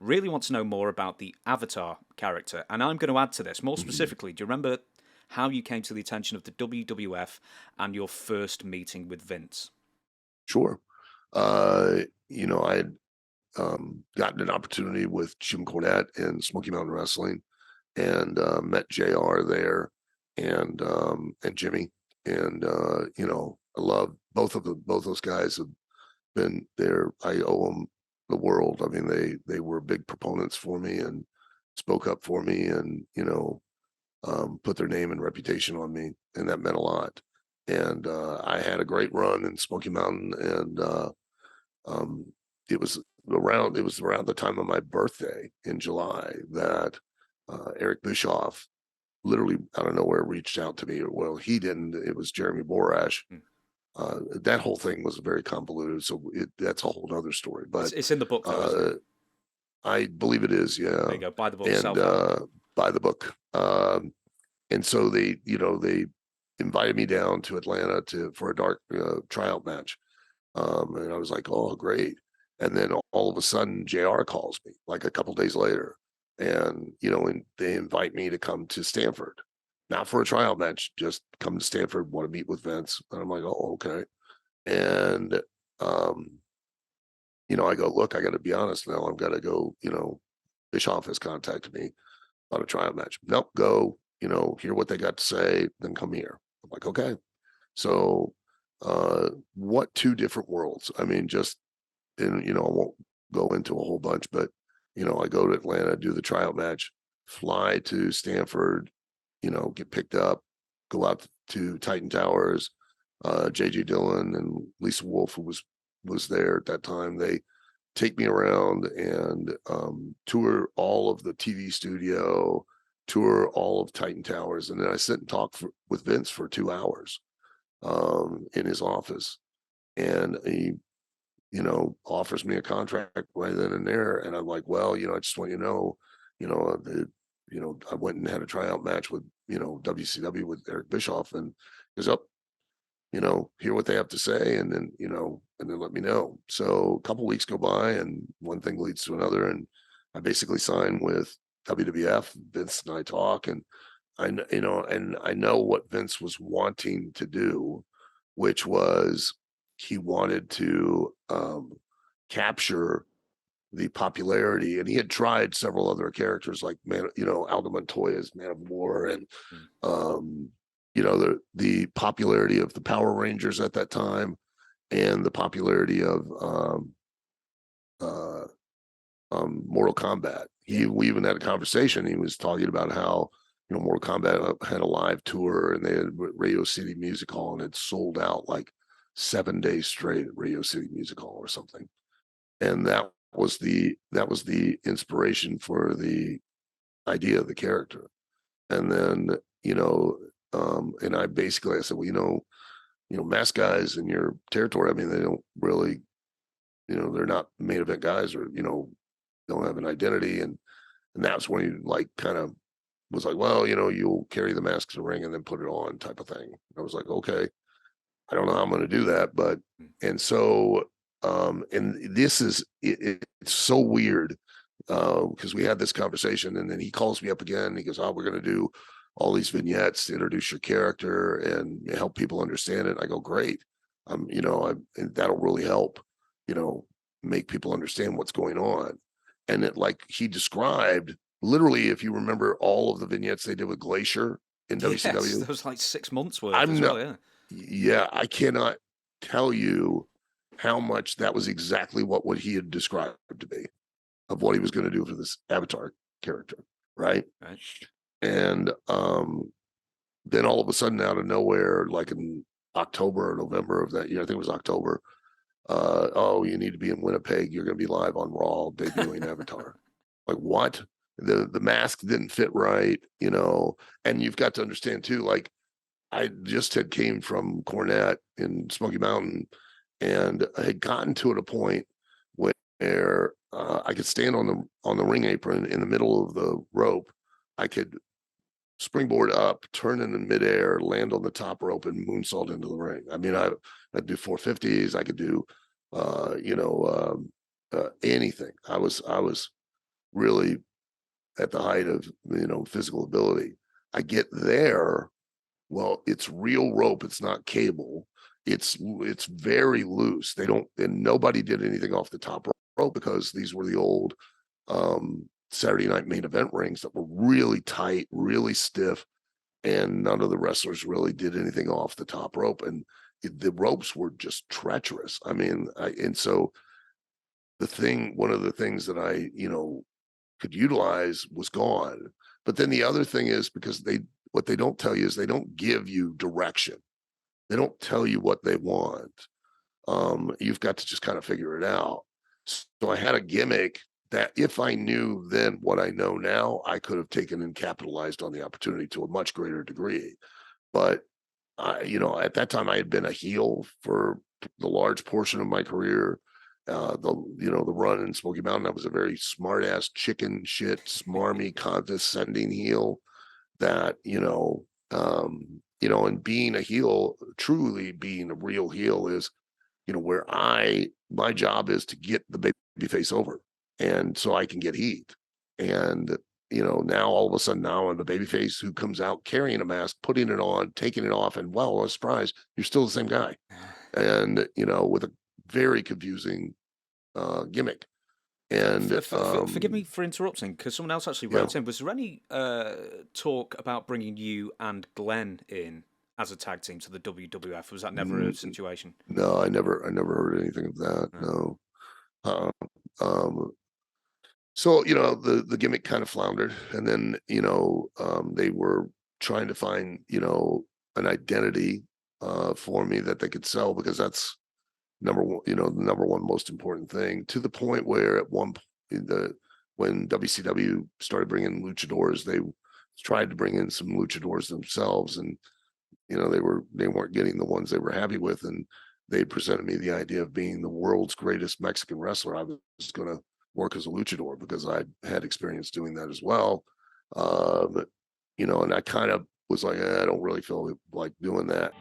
really want to know more about the Avatar character. And I'm going to add to this. More specifically, do you remember how you came to the attention of the WWF and your first meeting with Vince? Sure. I had gotten an opportunity with Jim Cornette and Smoky Mountain Wrestling, and met JR there, and Jimmy, and I love both those guys have been there. I owe them the world. I mean, they were big proponents for me and spoke up for me, and put their name and reputation on me, and that meant a lot. And I had a great run in Smoky Mountain, and um, it was around the time of my birthday in July that Eric Bischoff literally out of nowhere reached out to me. Well, he didn't. It was Jeremy Borash. Hmm. That whole thing was very convoluted, so that's a whole other story. But It's in the book, though, isn't it? I believe it is, There yeah. you go. Buy the book, And self-help. buy the book. And so they invited me down to Atlanta for a dark tryout match. And I was like, oh, great. And then all of a sudden, JR calls me like a couple days later, and they invite me to come to Stanford, not for a tryout match, just come to Stanford, want to meet with Vince. And I'm like, oh, okay. And I go, look, I got to be honest now. I've got to go. Bischoff has contacted me about a tryout match. Nope, go. Hear what they got to say, then come here. I'm like, okay. So, what two different worlds? I mean, just and I won't go into a whole bunch, but I go to Atlanta, do the tryout match, fly to Stanford, get picked up, go out to Titan Towers. JJ Dillon and Lisa Wolf, who was there at that time, they take me around and tour all of the TV studio, tour all of Titan Towers, and then I sit and talk with Vince for 2 hours in his office, and he offers me a contract right then and there. And I'm like, well, I just want I went and had a tryout match with, WCW with Eric Bischoff, and goes up, hear what they have to say, and then, and then let me know. So a couple weeks go by, and one thing leads to another. And I basically signed with WWF. Vince and I talk, and and I know what Vince was wanting to do, which was he wanted to capture the popularity, and he had tried several other characters like Aldo Montoya's Man of War, and Hmm. the popularity of the Power Rangers at that time, and the popularity of uh, Mortal Kombat. Yeah. We even had a conversation. He was talking about how Mortal Kombat had a live tour, and they had Radio City Music Hall, and it sold out like 7 days straight at Radio City Music Hall or something. And that was the inspiration for the idea of the character. And then and I said, well, mask guys in your territory, I mean, they don't really, they're not main event guys, or don't have an identity. And that's when he like kind of was like, well, you'll carry the mask to the ring and then put it on, type of thing. I was like, okay, I don't know how I'm going to do that, but Hmm. and so and this is it's so weird because we had this conversation, and then he calls me up again. And he goes, oh, we're going to do all these vignettes to introduce your character and help people understand it. I go, great. And that'll really help, make people understand what's going on. And it, like he described, literally, if you remember all of the vignettes they did with Glacier in Yes, WCW, there was like 6 months worth I'm as well. not, Yeah. yeah, I cannot tell you how much that was exactly what he had described to me of what he was going to do for this Avatar character, right? Right. And then all of a sudden, out of nowhere, like in October or November of that year, I think it was October. Oh, you need to be in Winnipeg. You're going to be live on Raw debuting Avatar. Like, what? The mask didn't fit right, and you've got to understand too, like I just had came from Cornette in Smoky Mountain, and I had gotten to it a point where I could stand on the ring apron in the middle of the rope. I could springboard up, turn in midair, land on the top rope, and moonsault into the ring. I mean, I'd do 450s. I could do, anything. I was really at the height of, physical ability. I get there, well, it's real rope, it's not cable. It's very loose. They don't and nobody did anything off the top rope because these were the old Saturday night main event rings that were really tight, really stiff, and none of the wrestlers really did anything off the top rope. And the ropes were just treacherous. I mean, and so one of the things that I, could utilize was gone. But then the other thing is because what they don't tell you is they don't give you direction. They don't tell you what they want. You've got to just kind of figure it out. So I had a gimmick that if I knew then what I know now, I could have taken and capitalized on the opportunity to a much greater degree. But at that time I had been a heel for the large portion of my career. The run in Smoky Mountain, I was a very smart ass chicken shit, smarmy, condescending heel that, and being a heel, truly being a real heel is, where my job is to get the baby face over. And so I can get heat. And, now all of a sudden now I'm the baby face who comes out carrying a mask, putting it on, taking it off, and wow, a surprise, you're still the same guy. And, with a very confusing gimmick. And Forgive me for interrupting, because someone else actually yeah, wrote in. Was there any talk about bringing you and Glenn in as a tag team to the WWF? Was that never a n- situation? no, I never heard anything of that. No. No. Uh, um, so the gimmick kind of floundered, and then they were trying to find an identity for me that they could sell because that's number one, the number one most important thing. To the point where at one point when WCW started bringing luchadors, they tried to bring in some luchadors themselves, and they weren't getting the ones they were happy with, and they presented me the idea of being the world's greatest Mexican wrestler. I was going to work as a luchador because I had experience doing that as well. But and I kind of was like, I don't really feel like doing that.